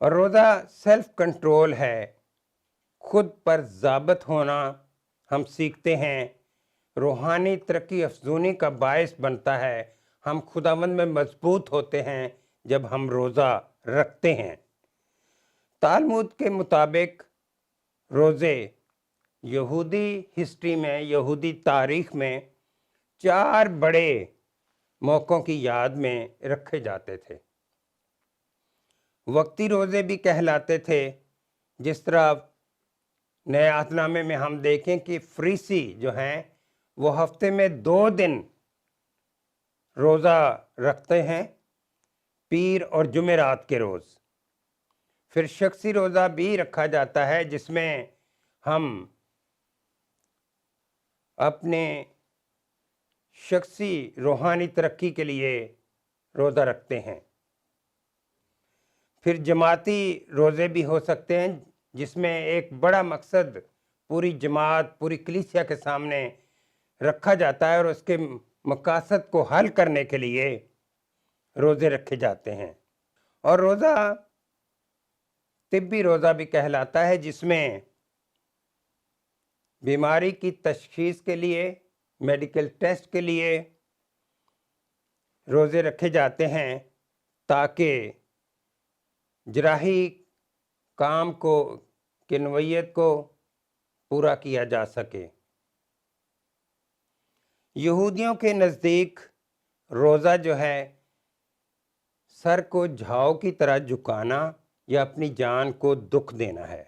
اور روزہ self control ہے، خود پر ضابط ہونا ہم سیکھتے ہیں، روحانی ترقی افزونی کا باعث بنتا ہے، ہم خداوند میں مضبوط ہوتے ہیں جب ہم روزہ رکھتے ہیں۔ تالمود کے مطابق روزے یہودی ہسٹری میں، یہودی تاریخ میں 4 بڑے موقعوں کی یاد میں رکھے جاتے تھے۔ وقتی روزے بھی کہلاتے تھے، جس طرح نئے عہد نامے میں ہم دیکھیں کہ فریسی جو ہیں وہ ہفتے میں 2 دن روزہ رکھتے ہیں، پیر اور جمعرات کے روز۔ پھر شخصی روزہ بھی رکھا جاتا ہے جس میں ہم اپنے شخصی روحانی ترقی کے لیے روزہ رکھتے ہیں۔ پھر جماعتی روزے بھی ہو سکتے ہیں جس میں ایک بڑا مقصد پوری جماعت، پوری کلیسیا کے سامنے رکھا جاتا ہے اور اس کے مقاصد کو حل کرنے کے لیے روزے رکھے جاتے ہیں۔ اور روزہ طبی روزہ بھی کہلاتا ہے جس میں بیماری کی تشخیص کے لیے، میڈیکل ٹیسٹ کے لیے روزے رکھے جاتے ہیں تاکہ جراحی کام کی نوعیت کو پورا کیا جا سکے۔ یہودیوں کے نزدیک روزہ جو ہے سر کو جھاؤ کی طرح جھکانا یا اپنی جان کو دکھ دینا ہے،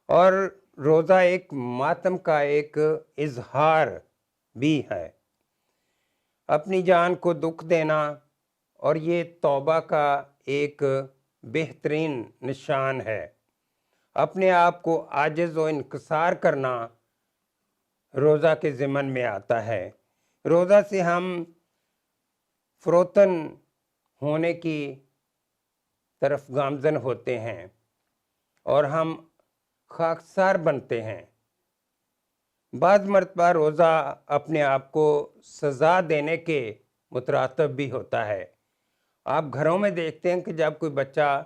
اور روزہ ایک ماتم کا ایک اظہار بھی ہے، اپنی جان کو دکھ دینا، اور یہ توبہ کا ایک بہترین نشان ہے۔ اپنے آپ کو عاجز و انکسار کرنا روزہ کے ضمن میں آتا ہے۔ روزہ سے ہم فروتن ہونے کی طرف گامزن ہوتے ہیں اور ہم خاکسار بنتے ہیں۔ بعض مرتبہ روزہ اپنے آپ کو سزا دینے کے مترادف بھی ہوتا ہے۔ آپ گھروں میں دیکھتے ہیں کہ جب کوئی بچہ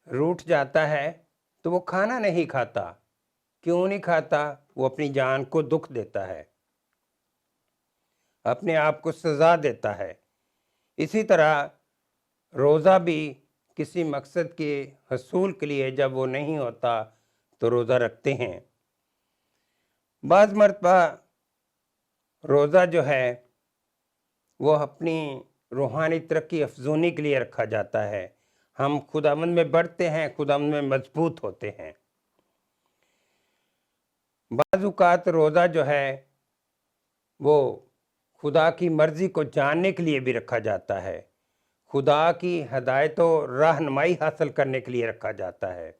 روٹھ جاتا ہے تو وہ کھانا نہیں کھاتا۔ کیوں نہیں کھاتا؟ وہ اپنی جان کو دکھ دیتا ہے، اپنے آپ کو سزا دیتا ہے۔ اسی طرح روزہ بھی کسی مقصد کے حصول کے لیے جب وہ نہیں ہوتا تو روزہ رکھتے ہیں۔ بعض مرتبہ روزہ جو ہے وہ اپنی روحانی ترقی افزونی کے لیے رکھا جاتا ہے، ہم خداوند میں بڑھتے ہیں، خداوند میں مضبوط ہوتے ہیں۔ بعض اوقات روزہ جو ہے وہ خدا کی مرضی کو جاننے کے لیے بھی رکھا جاتا ہے، خدا کی ہدایت و رہنمائی حاصل کرنے کے لیے رکھا جاتا ہے۔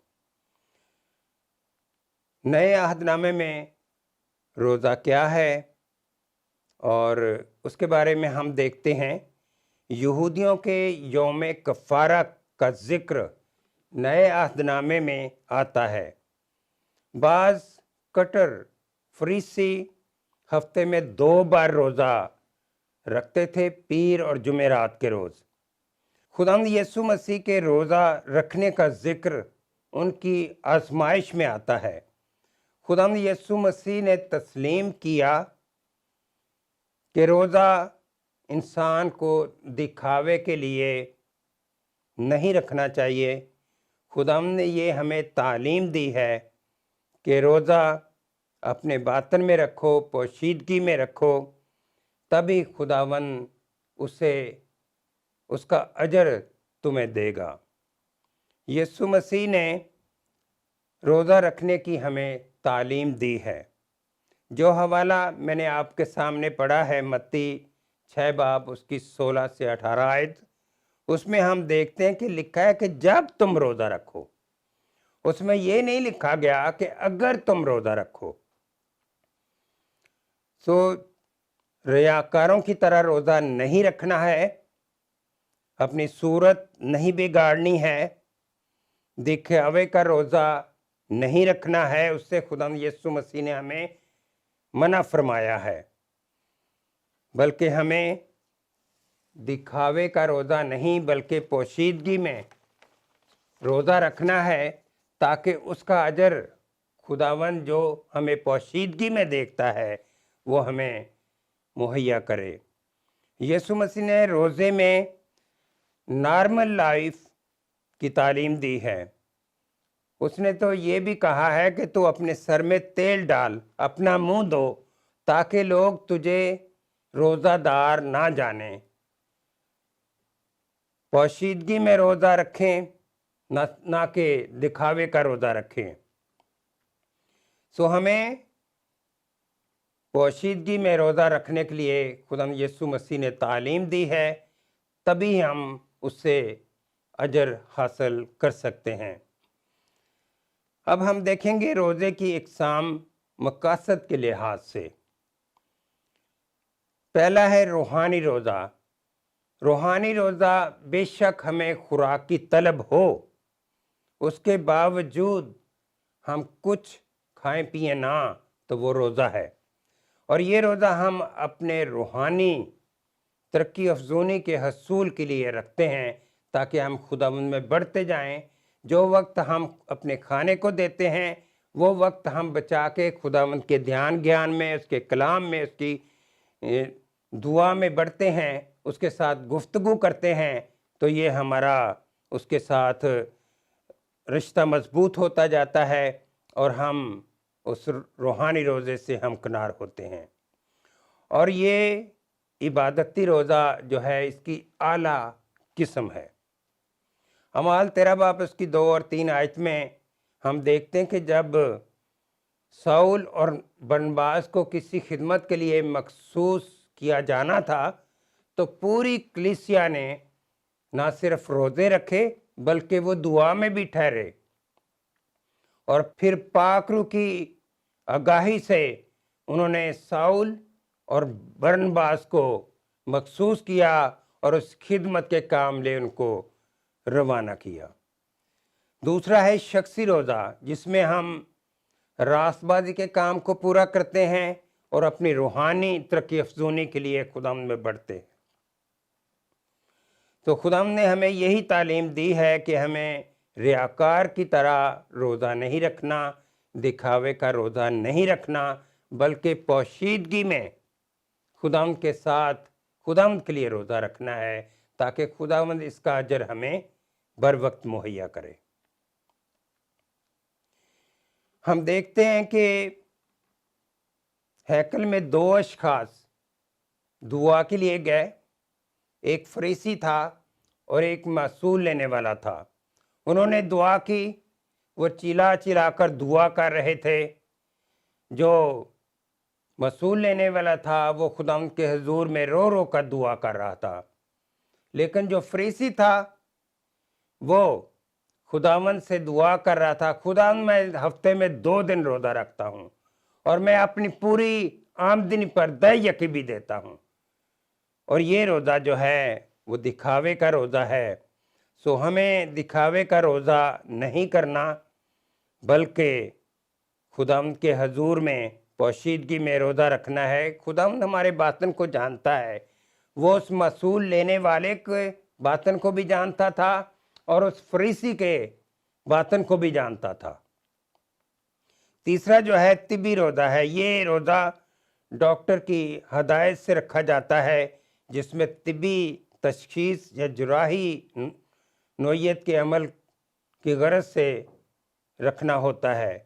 نئے عہد نامے میں روزہ کیا ہے اور اس کے بارے میں ہم دیکھتے ہیں۔ یہودیوں کے یوم کفارہ کا ذکر نئے عہد نامے میں آتا ہے۔ بعض کٹر فریسی ہفتے میں 2 بار روزہ رکھتے تھے، پیر اور جمعرات کے روز۔ خداوند یسوع مسیح کے روزہ رکھنے کا ذکر ان کی آزمائش میں آتا ہے۔ خداوند یسوع مسیح نے تسلیم کیا کہ روزہ انسان کو دکھاوے کے لیے نہیں رکھنا چاہیے۔ خداوند نے یہ ہمیں تعلیم دی ہے کہ روزہ اپنے باطن میں رکھو، پوشیدگی میں رکھو، تبھی خداوند اس کا اجر تمہیں دے گا۔ یسوع مسیح نے روزہ رکھنے کی ہمیں تعلیم دی ہے۔ جو حوالہ میں نے آپ کے سامنے پڑھا ہے، متی 6 باب اس کی 16 سے 18 آیت، اس میں ہم دیکھتے ہیں کہ لکھا ہے کہ جب تم روزہ رکھو۔ اس میں یہ نہیں لکھا گیا کہ اگر تم روزہ رکھو۔ ریاکاروں کی طرح روزہ نہیں رکھنا ہے، اپنی صورت نہیں بگاڑنی ہے، دکھاوے کا روزہ نہیں رکھنا ہے، اس سے خدا یسوع مسیح نے ہمیں منع فرمایا ہے۔ بلکہ ہمیں دکھاوے کا روزہ نہیں بلکہ پوشیدگی میں روزہ رکھنا ہے تاکہ اس کا اجر خداوند جو ہمیں پوشیدگی میں دیکھتا ہے وہ ہمیں مہیا کرے۔ یسوع مسیح نے روزے میں نارمل لائف کی تعلیم دی ہے۔ اس نے تو یہ بھی کہا ہے کہ تو اپنے سر میں تیل ڈال، اپنا منہ دھو، تاکہ لوگ تجھے روزہ دار نہ جانیں۔ پوشیدگی میں روزہ رکھیں، نہ کہ دکھاوے کا روزہ رکھیں۔ ہمیں پوشیدگی میں روزہ رکھنے کے لیے خدا یسوع مسیح نے تعلیم دی ہے، تبھی ہم اس سے اجر حاصل کر سکتے ہیں۔ اب ہم دیکھیں گے روزے کی اقسام مقاصد کے لحاظ سے۔ پہلا ہے روحانی روزہ۔ روحانی روزہ بے شک ہمیں خوراک کی طلب ہو، اس کے باوجود ہم کچھ کھائیں پیئیں نہ، تو وہ روزہ ہے۔ اور یہ روزہ ہم اپنے روحانی ترقی افزونی کے حصول کے لیے رکھتے ہیں، تاکہ ہم خداوند میں بڑھتے جائیں۔ جو وقت ہم اپنے کھانے کو دیتے ہیں وہ وقت ہم بچا کے خداوند کے گیان میں، اس کے کلام میں، اس کی دعا میں بڑھتے ہیں، اس کے ساتھ گفتگو کرتے ہیں، تو یہ ہمارا اس کے ساتھ رشتہ مضبوط ہوتا جاتا ہے، اور ہم اس روحانی روزے سے ہمکنار ہوتے ہیں۔ اور یہ عبادتی روزہ جو ہے اس کی اعلیٰ قسم ہے۔ اعمال 13 باب اس کی 2 اور 3 آیت میں ہم دیکھتے ہیں کہ جب ساؤل اور برنباس کو کسی خدمت کے لیے مخصوص کیا جانا تھا، تو پوری کلیسیا نے نہ صرف روزے رکھے بلکہ وہ دعا میں بھی ٹھہرے، اور پھر پاک روح کی آگاہی سے انہوں نے ساؤل اور برنباس کو مخصوص کیا اور اس خدمت کے کام لے ان کو روانہ کیا۔ دوسرا ہے شخصی روزہ، جس میں ہم راست بازی کے کام کو پورا کرتے ہیں اور اپنی روحانی ترقی افزونی کے لیے خداوند میں بڑھتے ہیں۔ تو خداوند نے ہمیں یہی تعلیم دی ہے کہ ہمیں ریاکار کی طرح روزہ نہیں رکھنا، دکھاوے کا روزہ نہیں رکھنا، بلکہ پوشیدگی میں خداوند کے ساتھ خداوند کے لیے روزہ رکھنا ہے، تاکہ خداوند اس کا اجر ہمیں بر وقت مہیا کرے۔ ہم دیکھتے ہیں کہ ہیکل میں 2 اشخاص دعا کے لیے گئے، ایک فریسی تھا اور ایک محصول لینے والا تھا۔ انہوں نے دعا کی، وہ چلا چلا کر دعا کر رہے تھے۔ جو محصول لینے والا تھا وہ خداوند کے حضور میں رو رو کر دعا کر رہا تھا، لیکن جو فریسی تھا وہ خداوند سے دعا کر رہا تھا، خداوند میں ہفتے میں 2 دن روزہ رکھتا ہوں، اور میں اپنی پوری آمدنی پر 10 یقین بھی دیتا ہوں، اور یہ روزہ جو ہے وہ دکھاوے کا روزہ ہے۔ ہمیں دکھاوے کا روزہ نہیں کرنا، بلکہ خداوند کے حضور میں پوشیدگی میں روزہ رکھنا ہے۔ خداوند ہمارے باطن کو جانتا ہے، وہ اس محصول لینے والے کے باطن کو بھی جانتا تھا اور اس فریسی کے باطن کو بھی جانتا تھا۔ تیسرا جو ہے طبی روزہ ہے۔ یہ روزہ ڈاکٹر کی ہدایت سے رکھا جاتا ہے، جس میں طبی تشخیص یا جراحی نوعیت کے عمل کی غرض سے رکھنا ہوتا ہے۔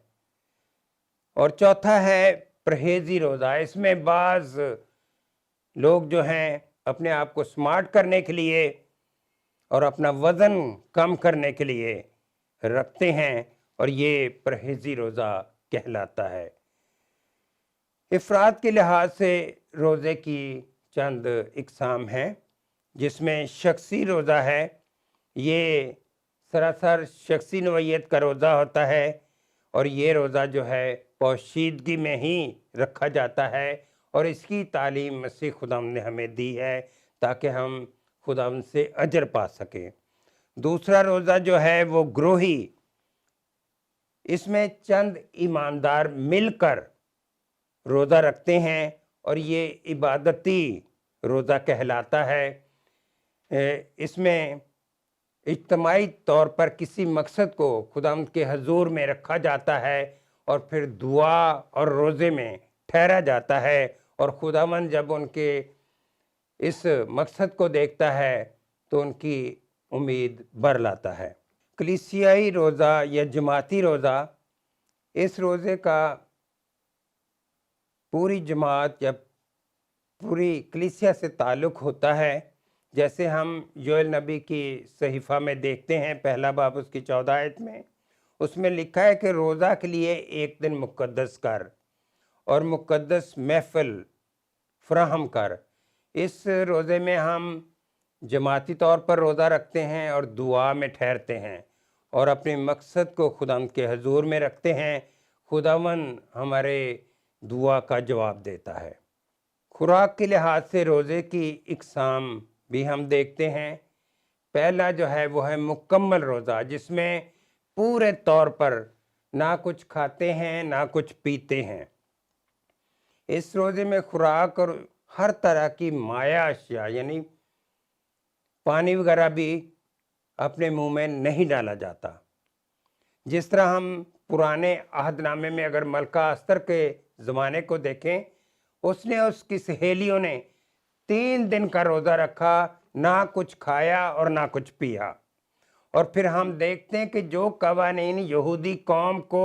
اور چوتھا ہے پرہیزی روزہ۔ اس میں بعض لوگ جو ہیں اپنے آپ کو سمارٹ کرنے کے لیے اور اپنا وزن کم کرنے کے لیے رکھتے ہیں، اور یہ پرہیزی روزہ کہلاتا ہے۔ افراد کے لحاظ سے روزے کی چند اقسام ہیں، جس میں شخصی روزہ ہے۔ یہ سراسر شخصی نوعیت کا روزہ ہوتا ہے، اور یہ روزہ جو ہے پوشیدگی میں ہی رکھا جاتا ہے، اور اس کی تعلیم مسیح خداوند نے ہمیں دی ہے تاکہ ہم خداوند سے اجر پا سکیں۔ دوسرا روزہ جو ہے وہ گروہی، اس میں چند ایماندار مل کر روزہ رکھتے ہیں، اور یہ عبادتی روزہ کہلاتا ہے۔ اس میں اجتماعی طور پر کسی مقصد کو خداوند کے حضور میں رکھا جاتا ہے اور پھر دعا اور روزے میں ٹھہرا جاتا ہے، اور خداوند جب ان کے اس مقصد کو دیکھتا ہے تو ان کی امید بر لاتا ہے۔ کلیسیائی روزہ یا جماعتی روزہ، اس روزے کا پوری جماعت یا پوری کلیسیا سے تعلق ہوتا ہے، جیسے ہم یوئیل نبی کی صحیفہ میں دیکھتے ہیں، پہلا باب اس کی 14 آیت میں، اس میں لکھا ہے کہ روزہ کے لیے ایک دن مقدس کر اور مقدس محفل فراہم کر۔ اس روزے میں ہم جماعتی طور پر روزہ رکھتے ہیں اور دعا میں ٹھہرتے ہیں اور اپنے مقصد کو خداوند کے حضور میں رکھتے ہیں۔ خداوند ہمارے دعا کا جواب دیتا ہے۔ خوراک کے لحاظ سے روزے کی اقسام بھی ہم دیکھتے ہیں۔ پہلا جو ہے وہ ہے مکمل روزہ، جس میں پورے طور پر نہ کچھ کھاتے ہیں نہ کچھ پیتے ہیں۔ اس روزے میں خوراک اور ہر طرح کی مائع اشیاء یعنی پانی وغیرہ بھی اپنے منہ میں نہیں ڈالا جاتا۔ جس طرح ہم پرانے عہد نامے میں اگر ملکہ استر کے زمانے کو دیکھیں، اس نے اس کی سہیلیوں نے 3 دن کا روزہ رکھا، نہ کچھ کھایا اور نہ کچھ پیا۔ اور پھر ہم دیکھتے ہیں کہ جو قوانین یہودی قوم کو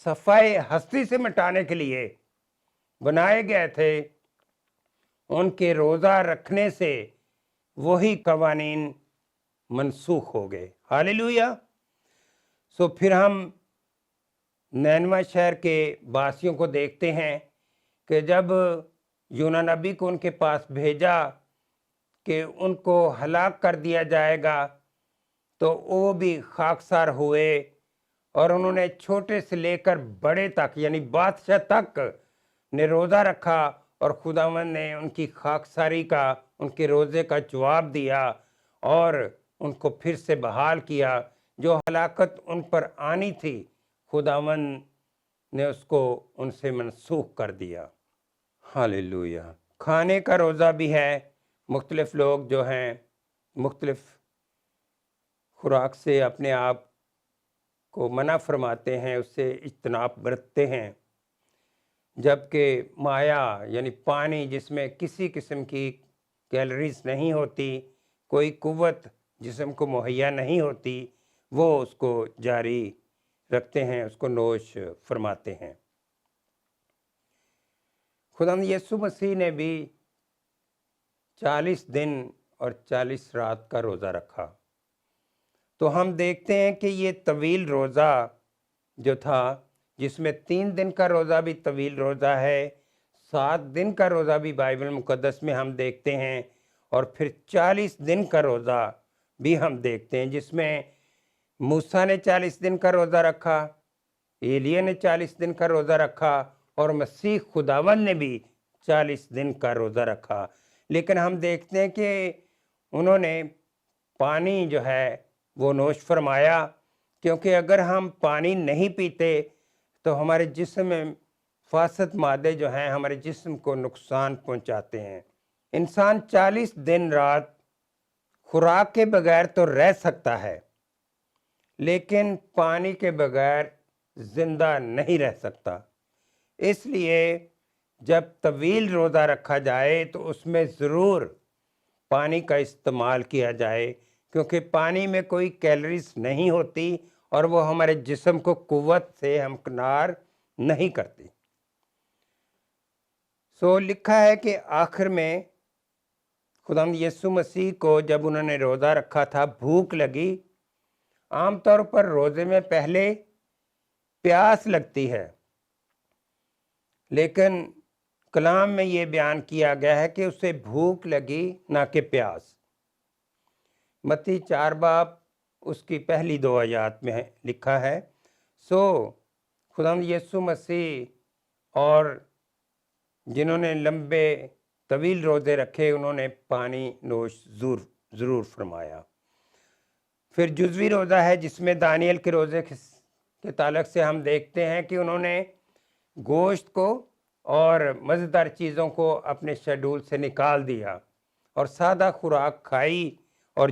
صفائے ہستی سے مٹانے کے لیے بنائے گئے تھے، ان کے روزہ رکھنے سے وہی قوانین منسوخ ہو گئے۔ ہالیلویا۔ پھر ہم نینوا شہر کے باسیوں کو دیکھتے ہیں کہ جب یونان نبی کو ان کے پاس بھیجا کہ ان کو ہلاک کر دیا جائے گا، تو وہ بھی خاکسار ہوئے، اور انہوں نے چھوٹے سے لے کر بڑے تک یعنی بادشاہ تک نے روزہ رکھا، اور خداوند نے ان کی خاکساری کا، ان کے روزے کا جواب دیا اور ان کو پھر سے بحال کیا۔ جو ہلاکت ان پر آنی تھی، خداوند نے اس کو ان سے منسوخ کر دیا۔ ہالیلویہ۔ کھانے کا روزہ بھی ہے۔ مختلف لوگ جو ہیں مختلف خوراک سے اپنے آپ کو منع فرماتے ہیں، اس سے اجتناب برتتے ہیں، جبکہ مائع یعنی پانی جس میں کسی قسم کی کیلریز نہیں ہوتی، کوئی قوت جسم کو مہیا نہیں ہوتی، وہ اس کو جاری رکھتے ہیں، اس کو نوش فرماتے ہیں۔ خداوند یسوع مسیح نے بھی 40 دن اور 40 رات کا روزہ رکھا، تو ہم دیکھتے ہیں کہ یہ طویل روزہ جو تھا، جس میں 3 دن کا روزہ بھی طویل روزہ ہے، 7 دن کا روزہ بھی بائبل مقدس میں ہم دیکھتے ہیں، اور پھر 40 دن کا روزہ بھی ہم دیکھتے ہیں، جس میں موسیٰ نے 40 دن کا روزہ رکھا، ایلیہ نے 40 دن کا روزہ رکھا، اور مسیح خداوند نے بھی 40 دن کا روزہ رکھا۔ لیکن ہم دیکھتے ہیں کہ انہوں نے پانی جو ہے وہ نوش فرمایا، کیونکہ اگر ہم پانی نہیں پیتے تو ہمارے جسم میں فاسد مادے جو ہیں ہمارے جسم کو نقصان پہنچاتے ہیں۔ انسان 40 دن رات خوراک کے بغیر تو رہ سکتا ہے، لیکن پانی کے بغیر زندہ نہیں رہ سکتا۔ اس لیے جب طویل روزہ رکھا جائے تو اس میں ضرور پانی کا استعمال کیا جائے، کیونکہ پانی میں کوئی کیلریز نہیں ہوتی اور وہ ہمارے جسم کو قوت سے ہمکنار نہیں کرتی۔ لکھا ہے کہ آخر میں خداوند یسوع مسیح کو جب انہوں نے روزہ رکھا تھا، بھوک لگی۔ عام طور پر روزے میں پہلے پیاس لگتی ہے، لیکن کلام میں یہ بیان کیا گیا ہے کہ اسے بھوک لگی نہ کہ پیاس۔ متی 4 باب اس کی پہلی 2 آیات میں لکھا ہے۔ خداوند یسوع مسیح اور جنہوں نے لمبے طویل روزے رکھے، انہوں نے پانی نوش ضرور فرمایا۔ پھر جزوی روزہ ہے، جس میں دانیل کے روزے کے تعلق سے ہم دیکھتے ہیں کہ انہوں نے گوشت کو اور مزیدار چیزوں کو اپنے شیڈول سے نکال دیا اور سادہ خوراک کھائی، اور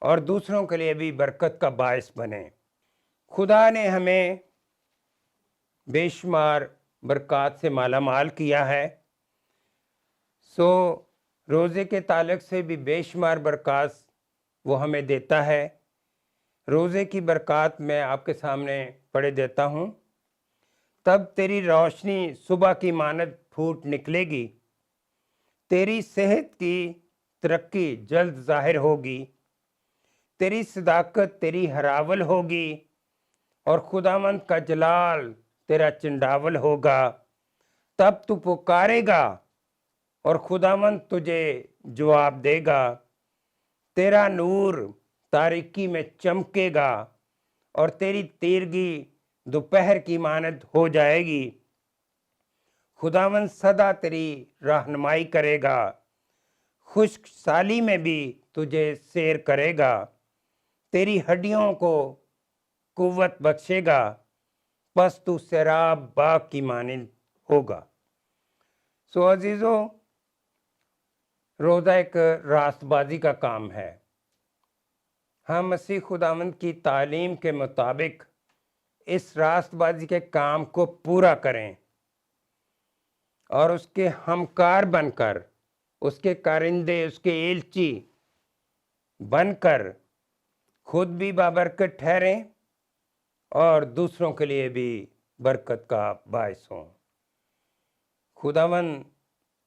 اور دوسروں کے لیے بھی برکت کا باعث بنیں۔ خدا نے ہمیں بے شمار برکات سے مالا مال کیا ہے، سو روزے کے تعلق سے بھی بے شمار برکات وہ ہمیں دیتا ہے۔ روزے کی برکات میں آپ کے سامنے پڑھ دیتا ہوں۔ تب تیری روشنی صبح کی مانند پھوٹ نکلے گی، تیری صحت کی ترقی جلد ظاہر ہوگی، تیری صداقت تیری ہراول ہوگی، اور خداوند کا جلال تیرا چنڈاول ہوگا۔ تب تو پکارے گا اور خداوند تجھے جواب دے گا، تیرا نور تاریکی میں چمکے گا اور تیری تیرگی دوپہر کی مانند ہو جائے گی۔ خداوند سدا تیری رہنمائی کرے گا، خشک سالی میں بھی تجھے سیر کرے گا، تیری ہڈیوں کو قوت بخشے گا، پس تو سیراب باغ کی مانند ہوگا۔ سو عزیزو، روزہ ایک راست بازی کا کام ہے۔ ہم مسیح خداوند کی تعلیم کے مطابق اس راست بازی کے کام کو پورا کریں اور اس کے ہمکار بن کر، اس کے کارندے، اس کے ایلچی بن کر خود بھی بابرکت ٹھہریں اور دوسروں کے لیے بھی برکت کا باعث ہوں۔ خداوند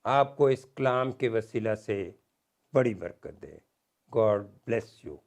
آپ کو اس کلام کے وسیلہ سے بڑی برکت دے۔ God bless you.